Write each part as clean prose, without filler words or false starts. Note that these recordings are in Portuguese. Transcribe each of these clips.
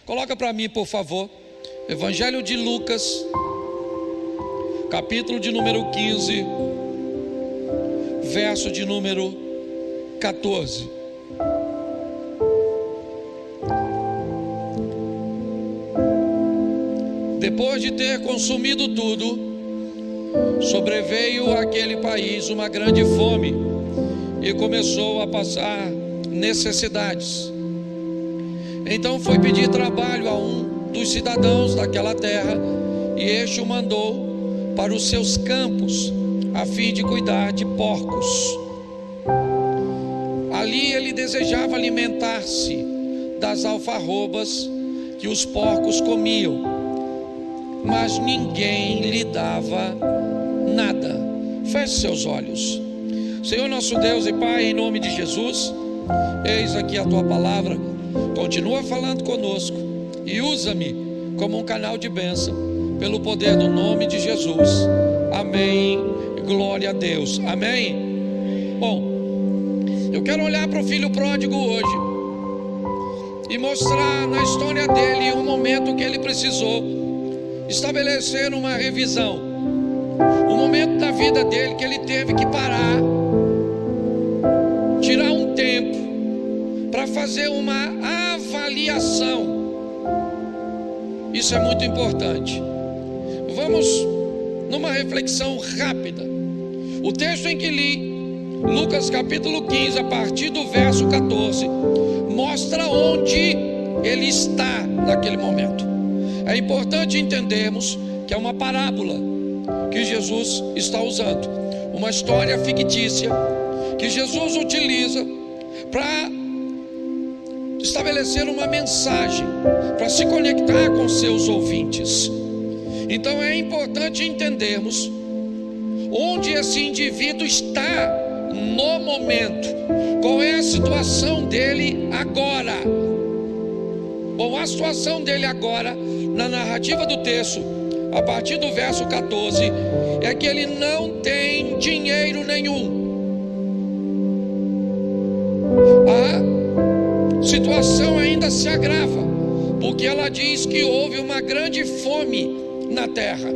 Coloca para mim, por favor, Evangelho de Lucas, capítulo de número 15, verso de número 14. Depois de ter consumido tudo, sobreveio àquele país uma grande fome e começou a passar necessidades. Então foi pedir trabalho a um dos cidadãos daquela terra, e este o mandou para os seus campos, a fim de cuidar de porcos. Ali ele desejava alimentar-se das alfarrobas que os porcos comiam, mas ninguém lhe dava nada. Feche seus olhos. Senhor nosso Deus e Pai, em nome de Jesus, eis aqui a tua palavra. Continua falando conosco e usa-me como um canal de bênção, pelo poder do nome de Jesus. Amém. Glória a Deus. Amém. Bom, eu quero olhar para o filho pródigo hoje e mostrar na história dele um momento que ele precisou estabelecer uma revisão. O momento da vida dele que ele teve que parar, tirar um tempo para fazer uma avaliação. Isso é muito importante. Vamos numa reflexão rápida. O texto em que li, Lucas capítulo 15, a partir do verso 14, mostra onde ele está naquele momento. É importante entendermos que é uma parábola que Jesus está usando, uma história fictícia que Jesus utiliza para estabelecer uma mensagem, para se conectar com seus ouvintes. Então é importante entendermos onde esse indivíduo está no momento, qual é a situação dele agora. Bom, a situação dele agora, na narrativa do texto, a partir do verso 14, é que ele não tem dinheiro nenhum. A situação ainda se agrava, porque ela diz que houve uma grande fome na terra.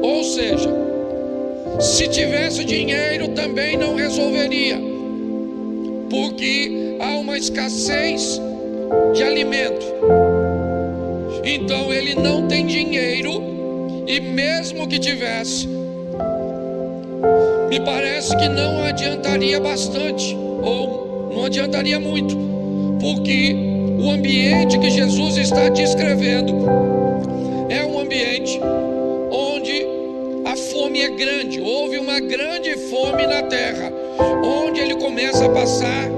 Ou seja, se tivesse dinheiro também não resolveria, porque há uma escassez de alimento. Então ele não tem dinheiro, e mesmo que tivesse, me parece que não adiantaria bastante, ou não adiantaria muito, porque o ambiente que Jesus está descrevendo é um ambiente onde a fome é grande. Houve uma grande fome na terra, onde ele começa a passar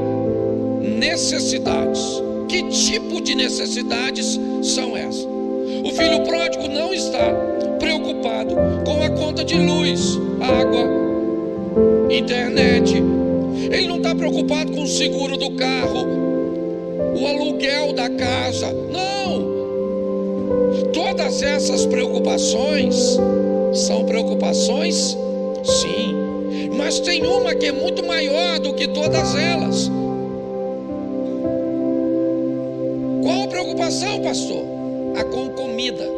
necessidades. Que tipo de necessidades são essas? O filho pródigo não está preocupado com a conta de luz, água, internet. Ele não está preocupado com o seguro do carro, o aluguel da casa. Não! Todas essas preocupações são preocupações, sim, mas tem uma que é muito maior do que todas elas. Qual a preocupação, pastor? A com comida.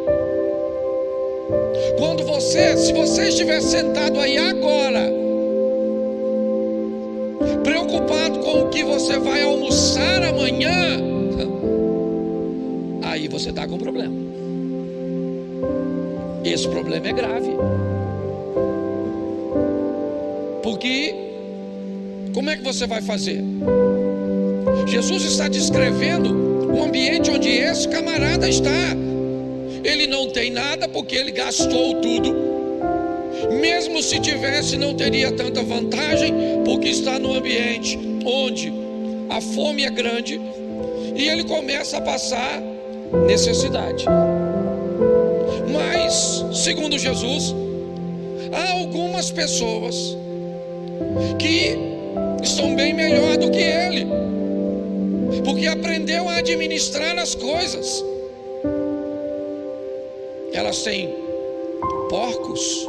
Se você estiver sentado aí agora, preocupado com o que você vai almoçar amanhã, aí você está com problema. Esse problema é grave. Porque como é que você vai fazer? Jesus está descrevendo o ambiente onde esse camarada está. Ele não tem nada porque ele gastou tudo. Mesmo se tivesse, não teria tanta vantagem, porque está no ambiente onde a fome é grande e ele começa a passar necessidade. Mas, segundo Jesus, há algumas pessoas que estão bem melhor do que ele, porque aprendeu a administrar as coisas. Elas têm porcos,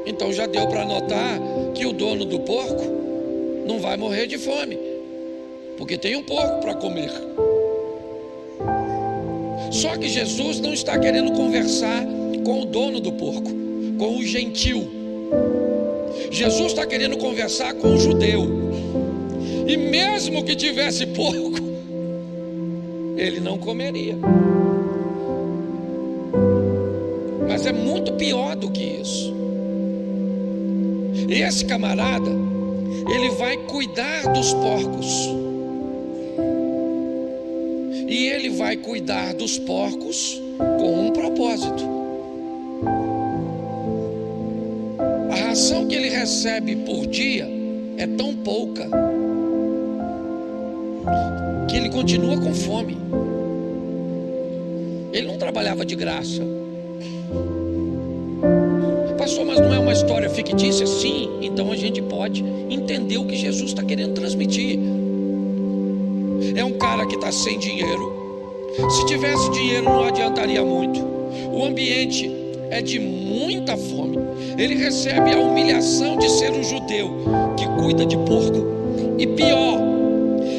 então já deu para notar que o dono do porco não vai morrer de fome, porque tem um porco para comer. Só que Jesus não está querendo conversar com o dono do porco, com o gentil. Jesus está querendo conversar com o judeu. E mesmo que tivesse porco, ele não comeria. Mas é muito pior do que isso. Esse camarada, ele vai cuidar dos porcos. E ele vai cuidar dos porcos com um propósito. A ração que ele recebe por dia é tão pouca que ele continua com fome. Ele não trabalhava de graça. Pastor, mas não é uma história fictícia? Sim, então a gente pode entender o que Jesus está querendo transmitir. É um cara que está sem dinheiro. Se tivesse dinheiro não adiantaria muito. O ambiente é de muita fome. Ele recebe a humilhação de ser um judeu que cuida de porco. E pior,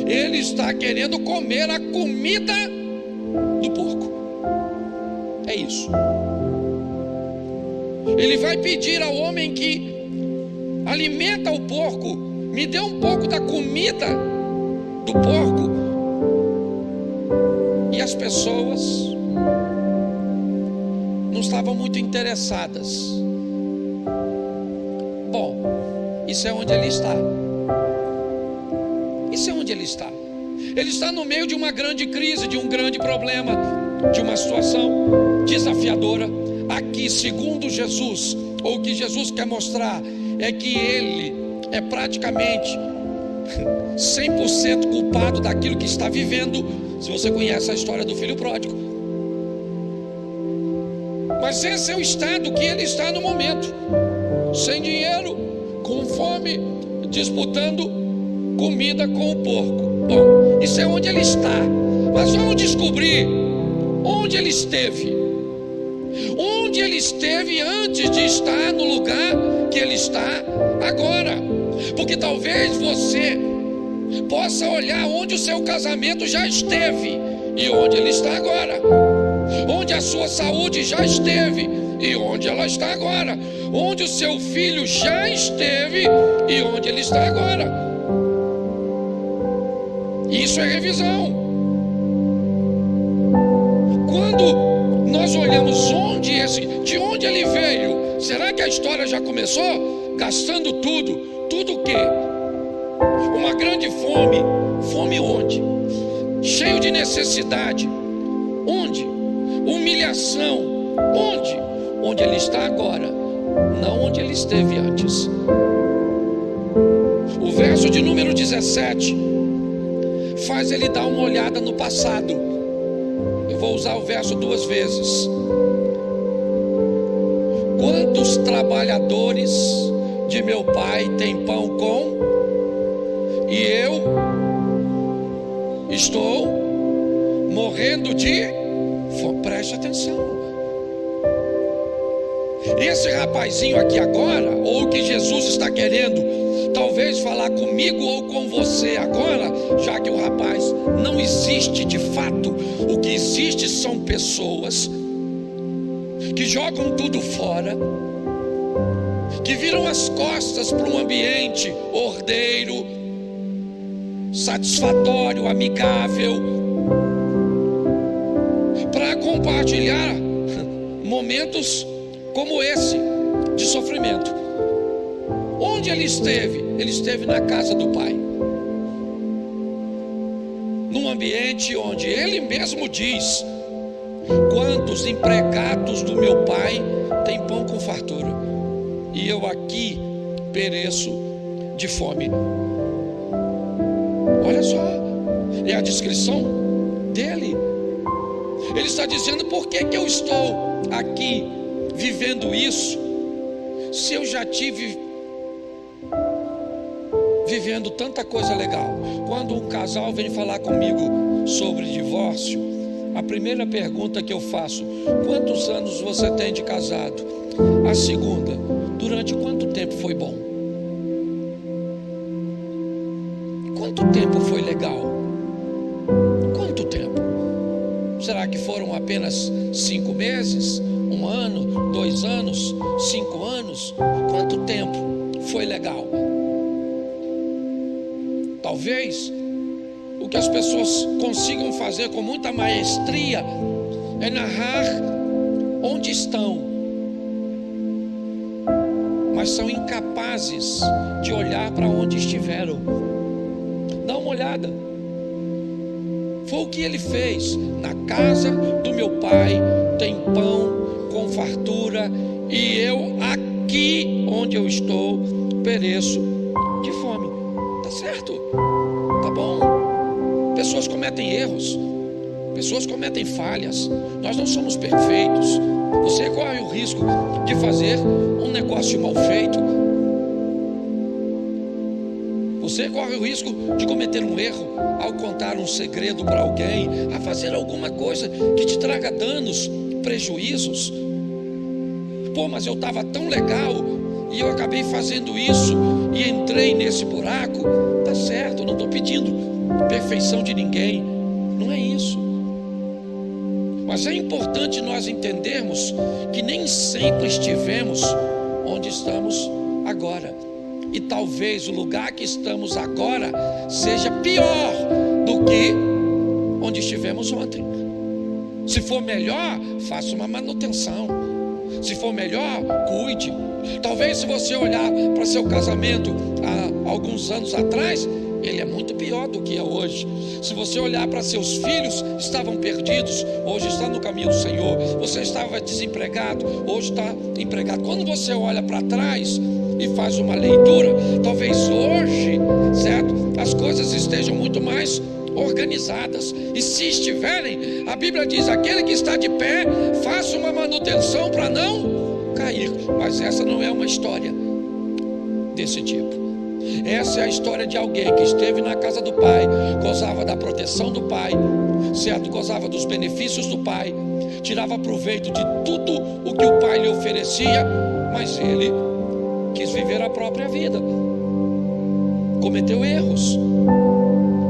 ele está querendo comer a comida do porco. É isso. Ele vai pedir ao homem que alimenta o porco: me dê um pouco da comida do porco. E as pessoas não estavam muito interessadas. Bom, isso é onde ele está. Isso é onde ele está. Ele está no meio de uma grande crise, de um grande problema, de uma situação desafiadora. Aqui, segundo Jesus, ou o que Jesus quer mostrar é que ele é praticamente 100% culpado daquilo que está vivendo. Se você conhece a história do filho pródigo. Mas esse é o estado que ele está no momento: sem dinheiro, com fome, disputando comida com o porco. Bom, isso é onde ele está. Mas vamos descobrir onde ele esteve. Onde ele esteve antes de estar no lugar que ele está agora. Porque talvez você possa olhar onde o seu casamento já esteve e onde ele está agora. Onde a sua saúde já esteve e onde ela está agora. Onde o seu filho já esteve e onde ele está agora. Isso é revisão. Quando nós olhamos de onde ele veio, será que a história já começou? Gastando tudo. Tudo o quê? Uma grande fome. Fome onde? Cheio de necessidade. Onde? Humilhação. Onde? Onde ele está agora, não onde ele esteve antes. O verso de número 17 faz ele dar uma olhada no passado. Eu vou usar o verso 2 vezes. Quantos trabalhadores de meu pai têm pão com, e eu estou morrendo de fome? Preste atenção. Esse rapazinho aqui agora, ou o que Jesus está querendo talvez falar comigo ou com você agora, já que o rapaz não existe de fato. O que existe são pessoas que jogam tudo fora, que viram as costas para um ambiente ordeiro, satisfatório, amigável, para compartilhar momentos como esse de sofrimento. Onde ele esteve? Ele esteve na casa do pai, num ambiente onde ele mesmo diz: quantos empregados do meu pai têm pão com fartura, e eu aqui pereço de fome. Olha só, é a descrição dele. Ele está dizendo: por que eu estou aqui vivendo isso, se eu já tive vivendo tanta coisa legal? Quando um casal vem falar comigo sobre divórcio, a primeira pergunta que eu faço: quantos anos você tem de casado? A segunda: durante quanto tempo foi bom? Quanto tempo foi legal? Quanto tempo? Será que foram apenas 5 meses? 1 ano? 2 anos? 5 anos? Quanto tempo foi legal? Talvez o que as pessoas consigam fazer com muita maestria é narrar onde estão, mas são incapazes de olhar para onde estiveram. Dá uma olhada. Foi o que ele fez. Na casa do meu pai tem pão com fartura, e eu aqui onde eu estou pereço de fome. Tá certo? Tá bom. Pessoas cometem erros, pessoas cometem falhas. Nós não somos perfeitos. Você corre o risco de fazer um negócio mal feito. Você corre o risco de cometer um erro ao contar um segredo para alguém, a fazer alguma coisa que te traga danos, prejuízos. Pô, mas eu estava tão legal e eu acabei fazendo isso e entrei nesse buraco. Tá certo, eu não estou pedindo perfeição de ninguém, não é isso. Mas é importante nós entendermos que nem sempre estivemos onde estamos agora. E talvez o lugar que estamos agora seja pior do que onde estivemos ontem. Se for melhor, faça uma manutenção. Se for melhor, cuide. Talvez se você olhar para seu casamento há alguns anos atrás, ele é muito pior do que é hoje. Se você olhar para seus filhos, estavam perdidos, hoje está no caminho do Senhor. Você estava desempregado, hoje está empregado. Quando você olha para trás e faz uma leitura, talvez hoje, certo, as coisas estejam muito mais organizadas. E se estiverem, a Bíblia diz: aquele que está de pé, faça uma manutenção para não cair. Mas essa não é uma história desse tipo. Essa é a história de alguém que esteve na casa do pai, gozava da proteção do pai, certo? Gozava dos benefícios do pai, tirava proveito de tudo o que o pai lhe oferecia, mas ele quis viver a própria vida, cometeu erros.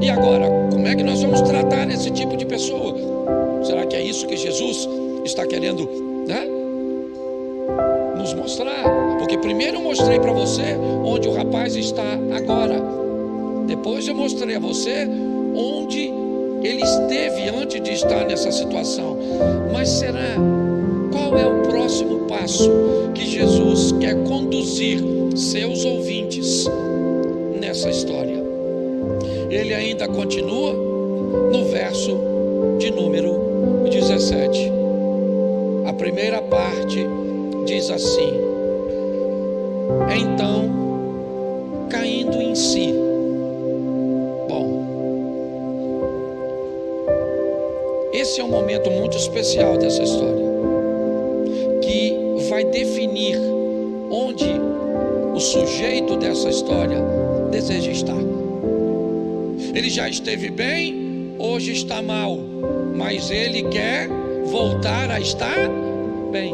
E agora, como é que nós vamos tratar esse tipo de pessoa? Será que é isso que Jesus está querendo, nos mostrar? Porque primeiro eu mostrei para você onde o rapaz está agora. Depois eu mostrei a você onde ele esteve antes de estar nessa situação. Mas será? Qual é o próximo passo que Jesus quer conduzir seus ouvintes nessa história? Ele ainda continua no verso de número 17. A primeira parte diz assim: então, caindo em si. Bom, esse é um momento muito especial dessa história, que vai definir onde o sujeito dessa história deseja estar. Ele já esteve bem, hoje está mal, mas ele quer voltar a estar bem.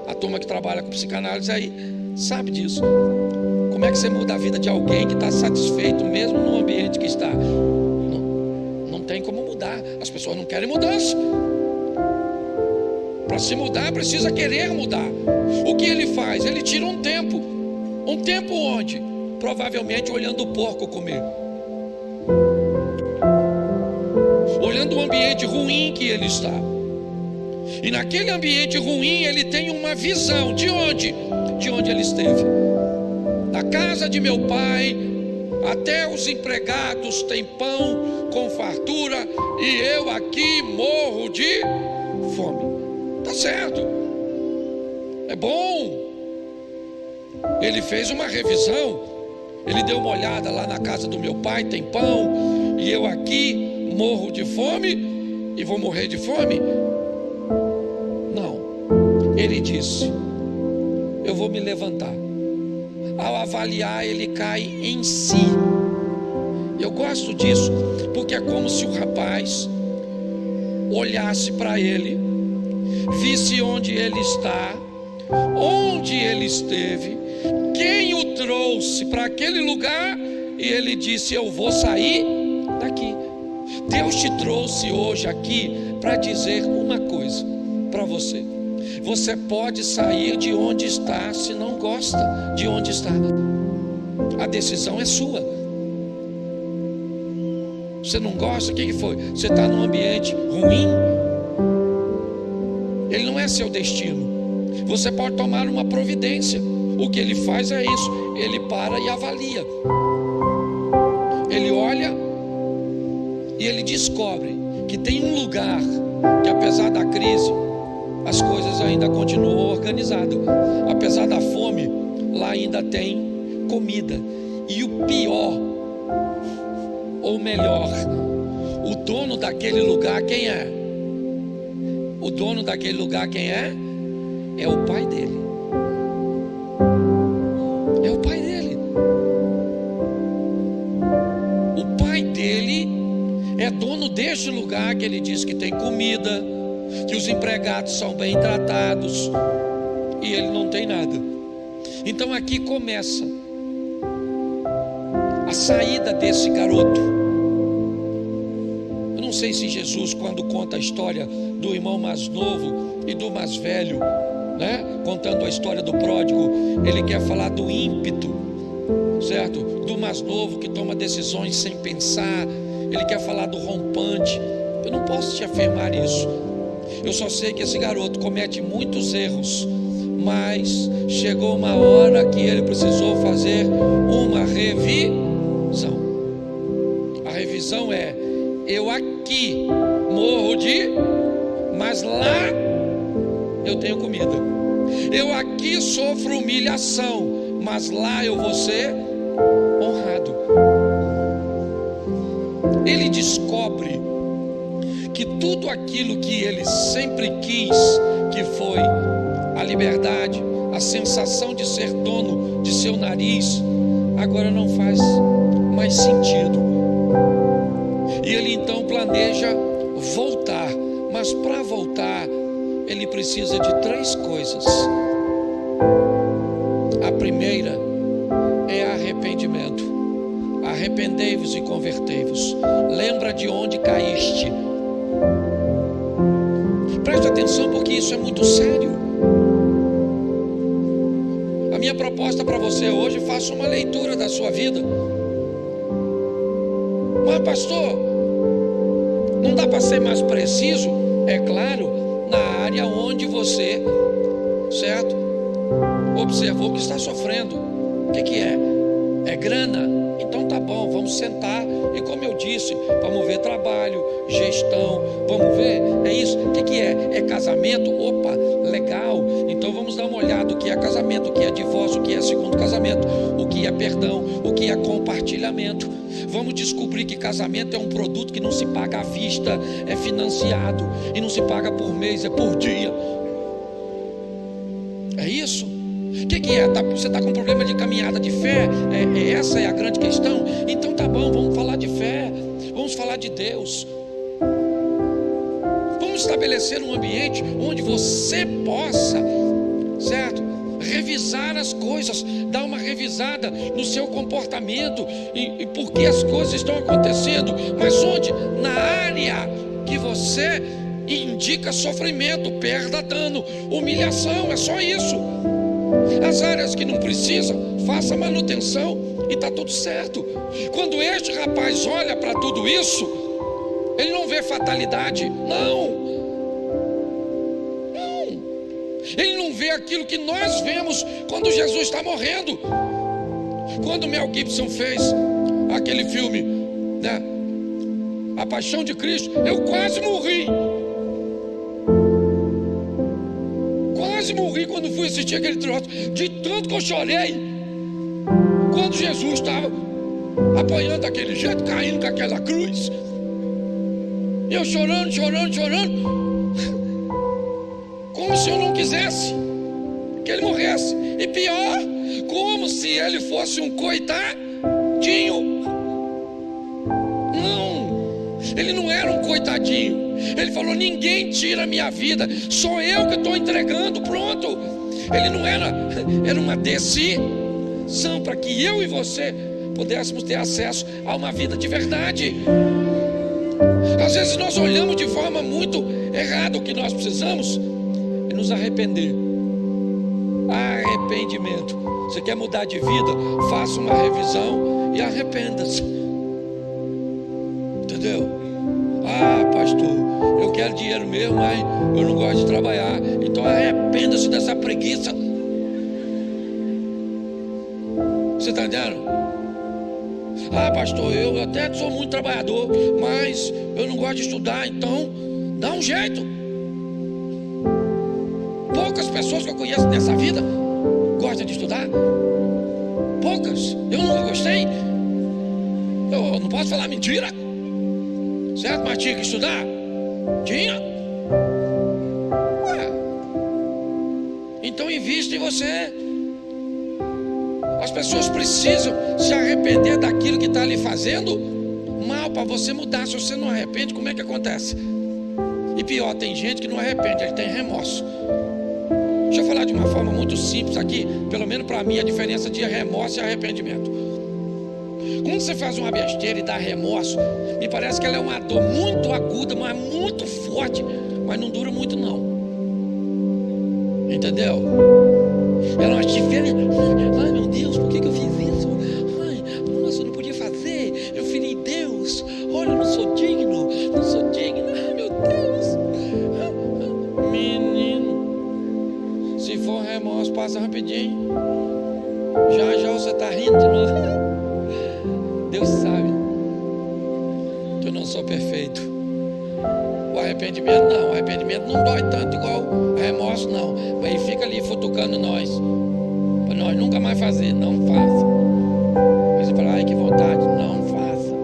A turma que trabalha com psicanálise aí sabe disso. Como é que você muda a vida de alguém que está satisfeito mesmo no ambiente que está? Não tem como mudar. As pessoas não querem mudança. Para se mudar precisa querer mudar. O que ele faz? Ele tira um tempo. Um tempo onde? Provavelmente olhando o porco comer, olhando o ambiente ruim que ele está. E naquele ambiente ruim ele tem uma visão de onde? De onde ele esteve. Na casa de meu pai, até os empregados têm pão com fartura e eu aqui morro de fome. Tá certo, é bom. Ele fez uma revisão, ele deu uma olhada lá na casa do meu pai, tem pão, e eu aqui morro de fome e vou morrer de fome. Ele disse: eu vou me levantar. Ao avaliar, ele cai em si. Eu gosto disso, porque é como se o rapaz olhasse para ele, visse onde ele está, onde ele esteve, quem o trouxe para aquele lugar, e ele disse: eu vou sair daqui. Deus te trouxe hoje aqui para dizer uma coisa para você. Você pode sair de onde está se não gosta de onde está. A decisão é sua. Você não gosta, o que foi? Você está num ambiente ruim? Ele não é seu destino. Você pode tomar uma providência. O que ele faz é isso: ele para e avalia. Ele olha e ele descobre que tem um lugar que, apesar da crise, as coisas ainda continuam organizadas. Apesar da fome, lá ainda tem comida. E o pior, ou melhor, o dono daquele lugar quem é? O dono daquele lugar quem é? É o pai dele. É o pai dele. O pai dele é dono deste lugar que ele diz que tem comida, que os empregados são bem tratados, e ele não tem nada. Então aqui começa a saída desse garoto. Eu não sei se Jesus, quando conta a história do irmão mais novo e do mais velho, contando a história do pródigo, ele quer falar do ímpeto, certo? Do mais novo que toma decisões sem pensar. Ele quer falar do rompante. Eu não posso te afirmar isso. Eu só sei que esse garoto comete muitos erros, mas chegou uma hora que ele precisou fazer uma revisão. A revisão é: eu aqui morro mas lá eu tenho comida. Eu aqui sofro humilhação, mas lá eu vou ser honrado. Ele descobre que tudo aquilo que ele sempre quis, que foi a liberdade, a sensação de ser dono de seu nariz, agora não faz mais sentido. E ele então planeja voltar, mas para voltar ele precisa de 3 coisas. A primeira é arrependimento. Arrependei-vos e convertei-vos. Lembra de onde caíste. Preste atenção, porque isso é muito sério. A minha proposta para você hoje: faça uma leitura da sua vida. Mas pastor, não dá para ser mais preciso? É claro, na área onde você, certo, observou que está sofrendo. O que é? É grana? Então tá bom, vamos sentar e, como eu disse, vamos ver trabalho, gestão, vamos ver, é isso. O que é? É casamento? Opa, legal. Então vamos dar uma olhada: o que é casamento, o que é divórcio, o que é segundo casamento, o que é perdão, o que é compartilhamento. Vamos descobrir que casamento é um produto que não se paga à vista, é financiado, e não se paga por mês, é por dia. É isso? O que é? Você está com problema de caminhada de fé? Essa é a grande questão? Então tá bom, vamos falar de fé, vamos falar de Deus. Vamos estabelecer um ambiente onde você possa, certo, revisar as coisas, dar uma revisada no seu comportamento e por que as coisas estão acontecendo, mas onde? Na área que você indica sofrimento, perda, dano, humilhação, é só isso. As áreas que não precisam, faça manutenção e está tudo certo. Quando este rapaz olha para tudo isso, ele não vê fatalidade, não. Ele não vê aquilo que nós vemos quando Jesus está morrendo. Quando Mel Gibson fez aquele filme, A Paixão de Cristo, eu quase morri. Quase morri quando fui assistir aquele troço, de tanto que eu chorei. Quando Jesus estava apanhando daquele jeito, caindo com aquela cruz, e eu chorando, como se eu não quisesse que ele morresse. E pior, como se ele fosse um coitadinho. Não, ele não era um coitadinho. Ele falou: ninguém tira a minha vida, sou eu que estou entregando, pronto. Ele não era uma decisão para que eu e você pudéssemos ter acesso a uma vida de verdade. Às vezes nós olhamos de forma muito errada. O que nós precisamos é nos arrepender. Arrependimento. Você quer mudar de vida? Faça uma revisão e arrependa-se. Entendeu? Ah, pastor, eu quero dinheiro mesmo, mas eu não gosto de trabalhar. Então arrependa-se dessa preguiça. Você está entendendo? Ah, pastor, eu até sou muito trabalhador, mas eu não gosto de estudar. Então dá um jeito. Poucas pessoas que eu conheço nessa vida gostam de estudar. Poucas. Eu nunca gostei. Eu não posso falar mentira. Certo? Mas tinha que estudar? Tinha. Ué. Então invista em você. As pessoas precisam se arrepender daquilo que está lhe fazendo mal para você mudar. Se você não arrepende, como é que acontece? E pior, tem gente que não arrepende, ele tem remorso. Deixa eu falar de uma forma muito simples aqui. Pelo menos para mim, a diferença de remorso e arrependimento. Quando você faz uma besteira e dá remorso, me parece que ela é uma dor muito aguda, mas muito forte, mas não dura muito não. Entendeu? Ela é uma diferença. Ai meu Deus, por que eu fiz isso? Ai, nossa, eu não podia fazer. Eu feri Deus. Olha, eu não sou digno. Não sou digno. Ai meu Deus. Menino, se for remorso, passa rapidinho. Já já você está rindo de novo. Deus sabe que eu não sou perfeito. O arrependimento não. O arrependimento não dói tanto igual o remorso, não. Mas ele fica ali futucando nós, para nós nunca mais fazer. Não faça. Aí você fala, ai que vontade. Não faça.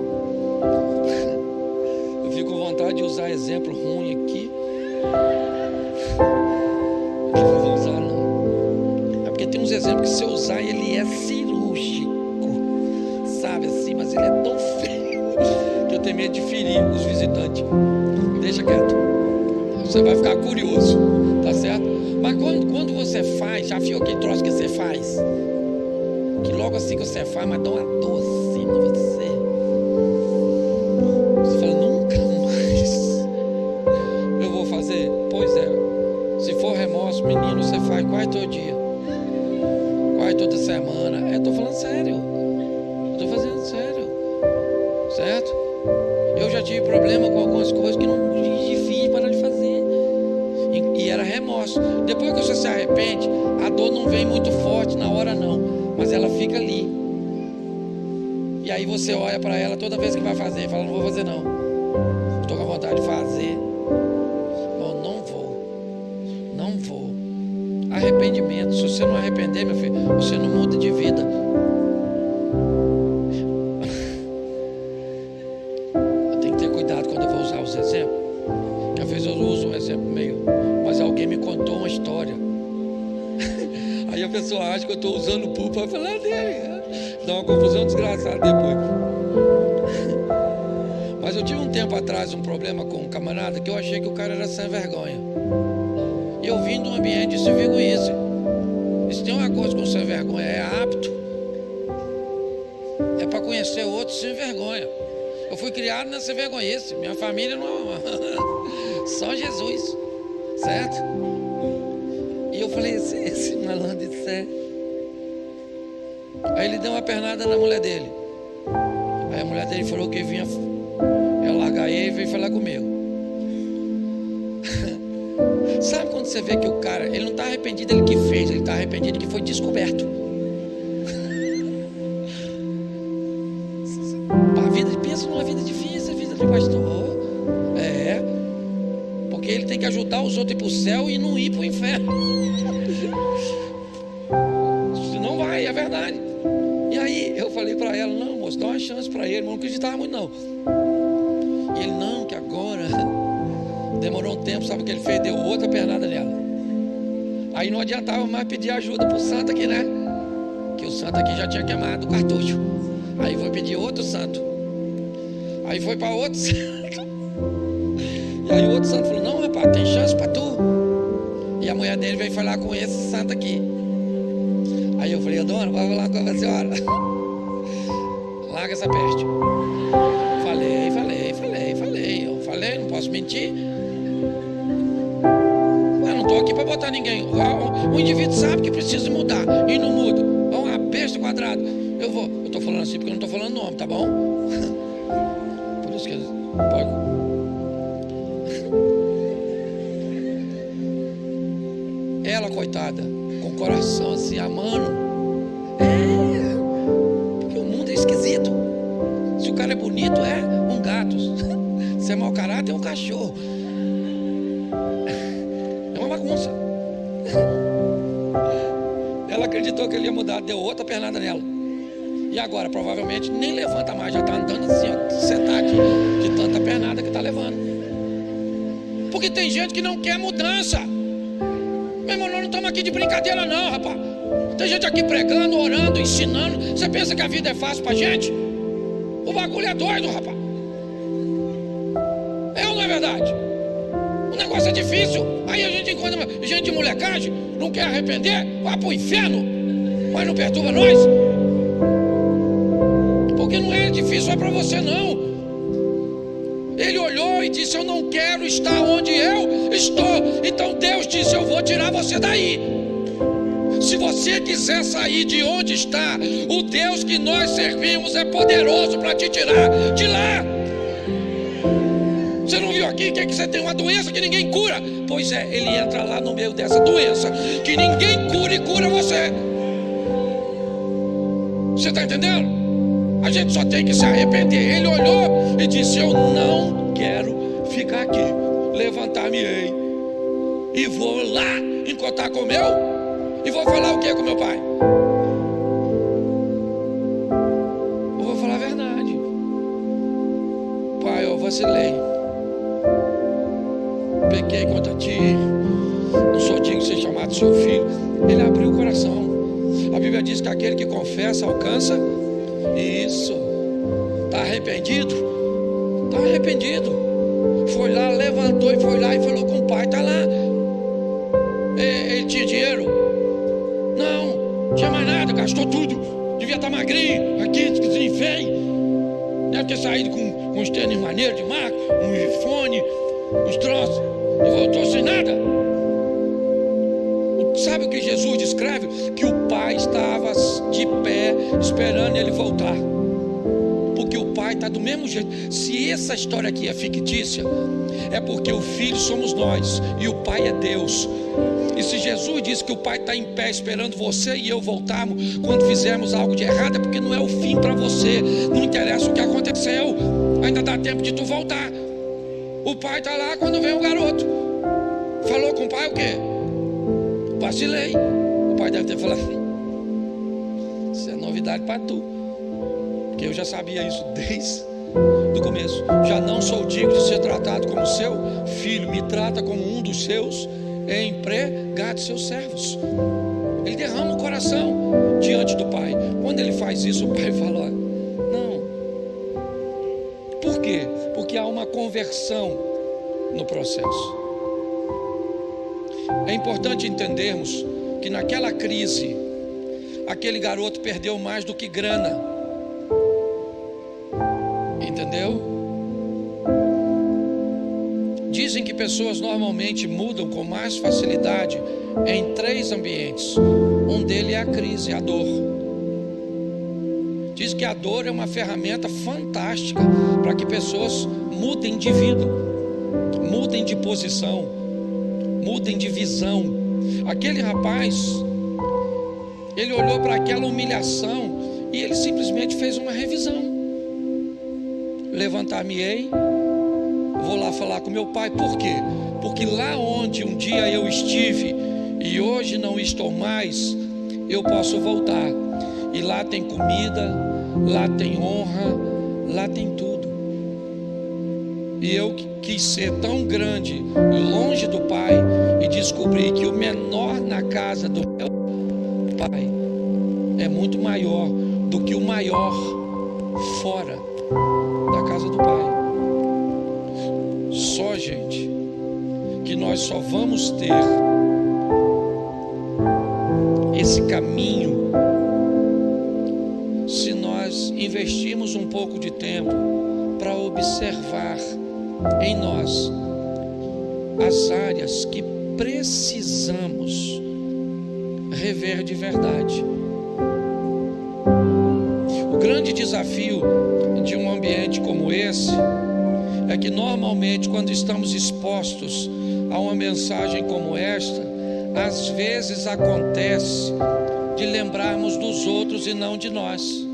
Eu fico com vontade de usar exemplo ruim aqui. Eu não vou usar não. É porque tem uns exemplos que se eu usar ele é cirúrgico. Sabe assim, mas ele é tão feio que eu tenho medo de ferir os visitantes. Deixa quieto. Você vai ficar curioso, tá certo? Mas quando você faz, já viu aquele troço que você faz? Que logo assim que você faz, mas dá uma dor assim em você. Você fala, nunca mais eu vou fazer. Pois é. Se for remorso, menino, você faz quase todo dia. Quase toda semana. Eu tô falando sério. Estou fazendo sério, certo? Eu já tive problema com algumas coisas que não é difícil parar de fazer. E era remorso. Depois que você se arrepende, a dor não vem muito forte na hora não, mas ela fica ali. E aí você olha para ela toda vez que vai fazer e fala, não vou fazer não. Estou com vontade de fazer. Bom, não vou. Arrependimento. Se você não arrepender, meu filho, você não muda de vida. A pessoa acha que eu estou usando o pulpo para falar dele. Dá uma confusão desgraçada depois. Mas eu tive um tempo atrás um problema com um camarada que eu achei que o cara era sem vergonha. E eu vim de um ambiente de sem vergonhice. E se tem uma coisa com sem vergonha, é apto. É para conhecer outros sem vergonha. Eu fui criado nessa vergonhice. Minha família não. Só Jesus. Certo? E eu falei, esse malandro de sé. Aí ele deu uma pernada na mulher dele. Aí a mulher dele falou que vinha largar ele e veio falar comigo. Sabe quando você vê que o cara, ele não está arrependido dele que fez, ele está arrependido que foi descoberto. A vida, pensa numa vida difícil, a vida de pastor. Porque ele tem que ajudar os outros a ir para o céu e não ir para o inferno. Senão vai, é verdade. E aí eu falei para ela, não moço, dá uma chance para ele, mas não acreditava muito não. E ele, não, que agora demorou um tempo, sabe o que ele fez? Deu outra pernada nela. Aí não adiantava mais pedir ajuda para o santo aqui, né? Que o santo aqui já tinha queimado o cartucho. Aí foi pedir outro santo. Aí foi para outro santo. E aí o outro santo falou, não rapaz, tem chance para tu. E a mulher dele veio falar com esse santo aqui. Aí eu falei, dona, vai falar com a senhora. Larga essa peste. Falei. Eu falei posso mentir. Eu não estou aqui para botar ninguém. O indivíduo sabe que precisa mudar e não muda. É uma besta quadrada. Eu estou falando assim porque eu não estou falando nome, tá bom? Por isso que pode. Ela, coitada, com o coração assim, amando. Porque o mundo é esquisito. Se o cara é bonito, é um gato. Se é mau caráter, é um cachorro. É uma bagunça. Ela acreditou que ele ia mudar, deu outra pernada nela. E agora, provavelmente, nem levanta mais. Já está andando assim, ó, sentado aqui, de tanta pernada que está levando. Porque tem gente que não quer mudança. Meu irmão, nós não estamos aqui de brincadeira não, rapaz. Tem gente aqui pregando, orando, ensinando. Você pensa que a vida é fácil pra gente? O bagulho é doido, rapaz. É ou não é verdade? O negócio é difícil. Aí a gente encontra gente de molecagem, não quer arrepender, vai pro inferno, mas não perturba nós. Porque não é difícil, é pra você não. Ele olhou e disse: eu não quero estar onde eu estou. Então Deus disse: eu vou tirar você daí. Se você quiser sair de onde está, o Deus que nós servimos é poderoso para te tirar de lá. Você não viu aqui que você tem uma doença que ninguém cura? Pois é, ele entra lá no meio dessa doença que ninguém cura e cura você. Você está entendendo? A gente só tem que se arrepender. Ele olhou e disse: eu não quero ficar aqui. Levantar-me-ei e vou lá encontrar com o meu. E vou falar o que com meu pai? Eu vou falar a verdade. Pai, eu vacilei. Pequei contra ti. Não sou digno de ser chamado seu filho. Ele abriu o coração. A Bíblia diz que aquele que confessa alcança. Isso. Está arrependido? Está arrependido. Foi lá, levantou e foi lá e falou com o pai. Está lá. Ele tinha dinheiro? Não tinha mais nada, gastou tudo. Devia estar magrinho, aqui, feio. Deve ter saído com uns tênis maneiros de marca, um iPhone, uns troços. E voltou sem nada. Sabe o que Jesus descreve? Que o pai estava de pé esperando ele voltar. Porque o pai está do mesmo jeito. Se essa história aqui é fictícia, é porque o filho somos nós e o pai é Deus. E se Jesus disse que o pai está em pé esperando você e eu voltarmos quando fizermos algo de errado, é porque não é o fim para você. Não interessa o que aconteceu, ainda dá tempo de tu voltar. O pai está lá quando vem o garoto. Falou com o pai o quê? Vacilei. O pai deve ter falado: isso é novidade para tu, porque eu já sabia isso desde o começo. Já não sou digno de ser tratado como seu filho. Me trata como um dos seus empregados, seus servos. Ele derrama o coração diante do pai. Quando ele faz isso, o pai fala: não. Por quê? Porque há uma conversão no processo. É importante entendermos que naquela crise, aquele garoto perdeu mais do que grana. Entendeu? Dizem que pessoas normalmente mudam com mais facilidade em 3 ambientes. Um deles é a crise, a dor. Diz que a dor é uma ferramenta fantástica para que pessoas mudem de vida, mudem de posição, mudem de visão. Aquele rapaz, ele olhou para aquela humilhação e ele simplesmente fez uma revisão. Levantar-me-ei, vou lá falar com meu pai. Por quê? Porque lá onde um dia eu estive e hoje não estou mais, eu posso voltar. E lá tem comida, lá tem honra, lá tem tudo. E eu quis ser tão grande, longe do pai, e descobri que o menor na casa do meu pai é muito maior do que o maior fora da casa do pai. Só, gente, que nós só vamos ter esse caminho se nós investirmos um pouco de tempo para observar em nós as áreas que precisamos rever de verdade. O grande desafio de um ambiente como esse é que normalmente, quando estamos expostos a uma mensagem como esta, às vezes acontece de lembrarmos dos outros e não de nós.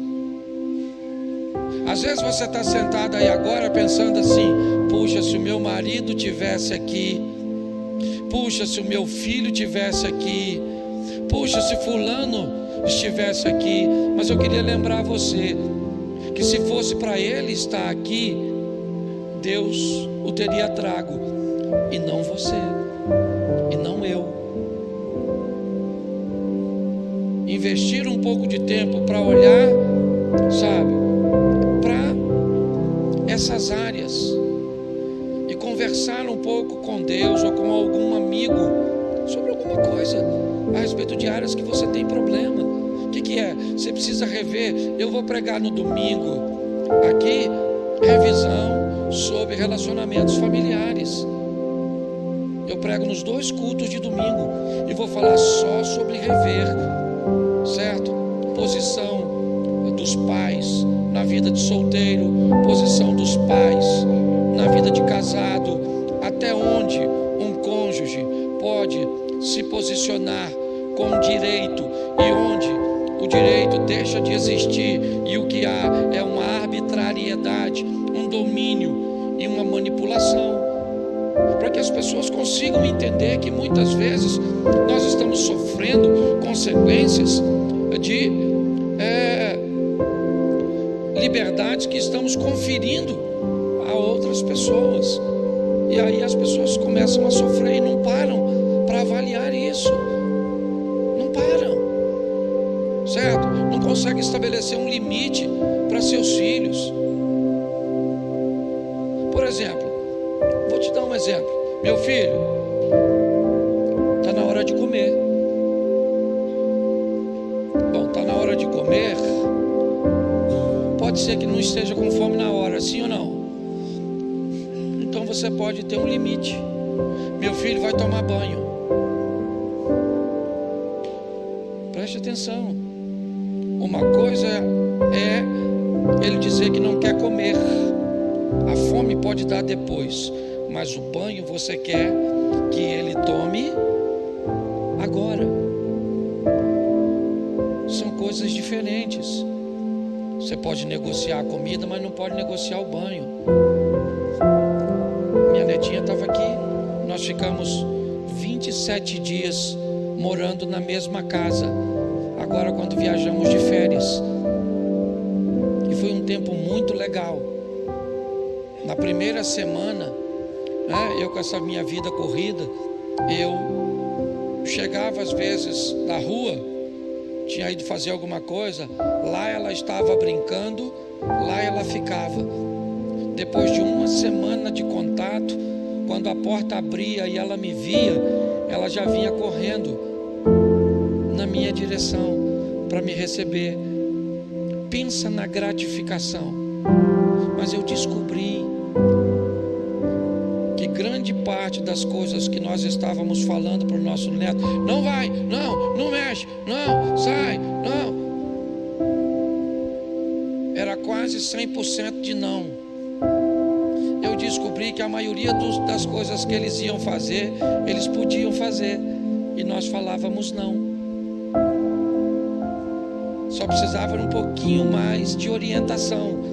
Às vezes você está sentado aí agora pensando assim: puxa, se o meu marido tivesse aqui, puxa, se o meu filho tivesse aqui, puxa, se fulano estivesse aqui. Mas eu queria lembrar você que se fosse para ele estar aqui, Deus o teria trago, e não você, e não eu. Investir um pouco de tempo para olhar, sabe, para essas áreas e conversar um pouco com Deus ou com algum amigo sobre alguma coisa a respeito de áreas que você tem problema. O que é? Você precisa rever. Eu vou pregar no domingo aqui, revisão sobre relacionamentos familiares. Eu prego nos 2 cultos de domingo e vou falar só sobre rever, certo? Posição dos pais na vida de solteiro, posição dos pais na vida de casado, até onde um cônjuge pode se posicionar com direito e onde o direito deixa de existir e o que há é uma arbitrariedade, um domínio e uma manipulação, para que as pessoas consigam entender que muitas vezes nós estamos sofrendo consequências de liberdades que estamos conferindo a outras pessoas, e aí as pessoas começam a sofrer e não param para avaliar isso, não param, certo? Não conseguem estabelecer um limite para seus filhos. Por exemplo, vou te dar um exemplo. Meu filho, está na hora de comer. Bom, está na hora de comer. Pode ser que não esteja com fome na hora, sim ou não? Então você pode ter um limite. Meu filho vai tomar banho. Preste atenção. Uma coisa é ele dizer que não quer comer. A fome pode dar depois, mas o banho você quer que ele tome agora. São coisas diferentes. Você pode negociar a comida, mas não pode negociar o banho. Minha netinha estava aqui. Nós ficamos 27 dias morando na mesma casa, agora quando viajamos de férias. E foi um tempo muito legal. Na primeira semana, eu com essa minha vida corrida, eu chegava às vezes da rua, tinha ido fazer alguma coisa, lá ela estava brincando, lá ela ficava. Depois de uma semana de contato, quando a porta abria e ela me via, ela já vinha correndo na minha direção para me receber. Pensa na gratificação. Mas eu descobri que grande parte das coisas que nós estávamos falando para o nosso neto: não vai, não mexe, não, sai, não, era quase 100% de não. Eu descobri que a maioria das coisas que eles iam fazer, eles podiam fazer, e nós falávamos não. Só precisava um pouquinho mais de orientação.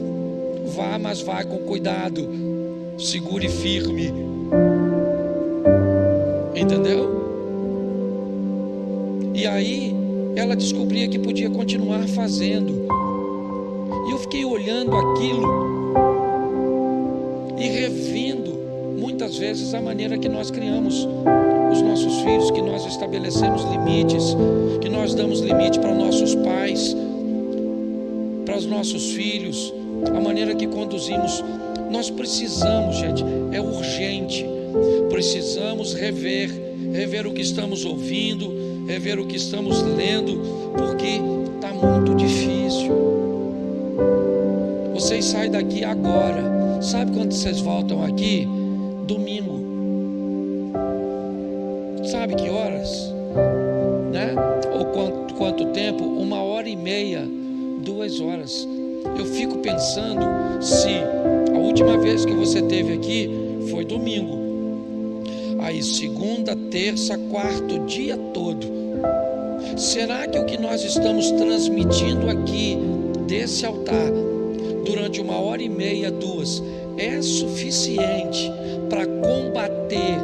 Vá, mas vá com cuidado, segure firme. Entendeu? E aí ela descobria que podia continuar fazendo. E eu fiquei olhando aquilo e revendo muitas vezes a maneira que nós criamos os nossos filhos, que nós estabelecemos limites, que nós damos limite para nossos pais, para os nossos filhos, a maneira que conduzimos. Nós precisamos, gente, é urgente, precisamos rever o que estamos ouvindo, rever o que estamos lendo, porque está muito difícil. Vocês saem daqui agora Sabe quando vocês voltam aqui? Domingo. Sabe que horas? Né? Ou quanto tempo? 1h30, 2 horas. Eu fico pensando se a última vez que você esteve aqui foi domingo. Aí segunda, terça, quarta, o dia todo. Será que o que nós estamos transmitindo aqui desse altar durante 1h30, 2, é suficiente para combater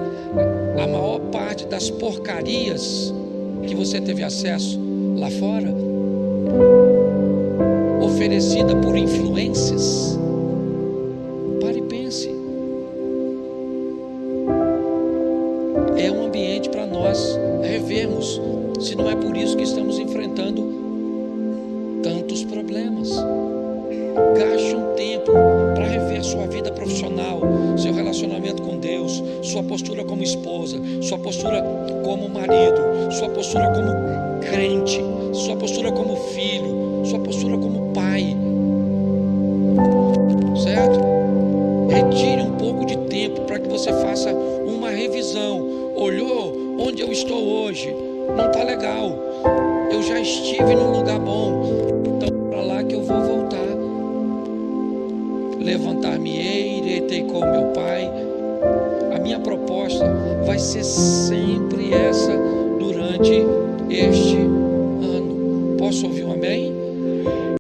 a maior parte das porcarias que você teve acesso lá fora, oferecida por influências? Pare e pense. É um ambiente para nós revermos se não é por isso que estamos enfrentando tantos problemas. Gaste um tempo para rever sua vida profissional, seu relacionamento com Deus, sua postura como esposa, sua postura como marido, sua postura como crente, sua postura como filho, sua postura como pai. Certo? Retire um pouco de tempo para que você faça uma revisão. Olhou onde eu estou hoje? Não está legal. Eu já estive num lugar bom, então para lá que eu vou voltar. Levantar-me-ei, irei com meu Pai. A minha proposta vai ser sempre essa durante este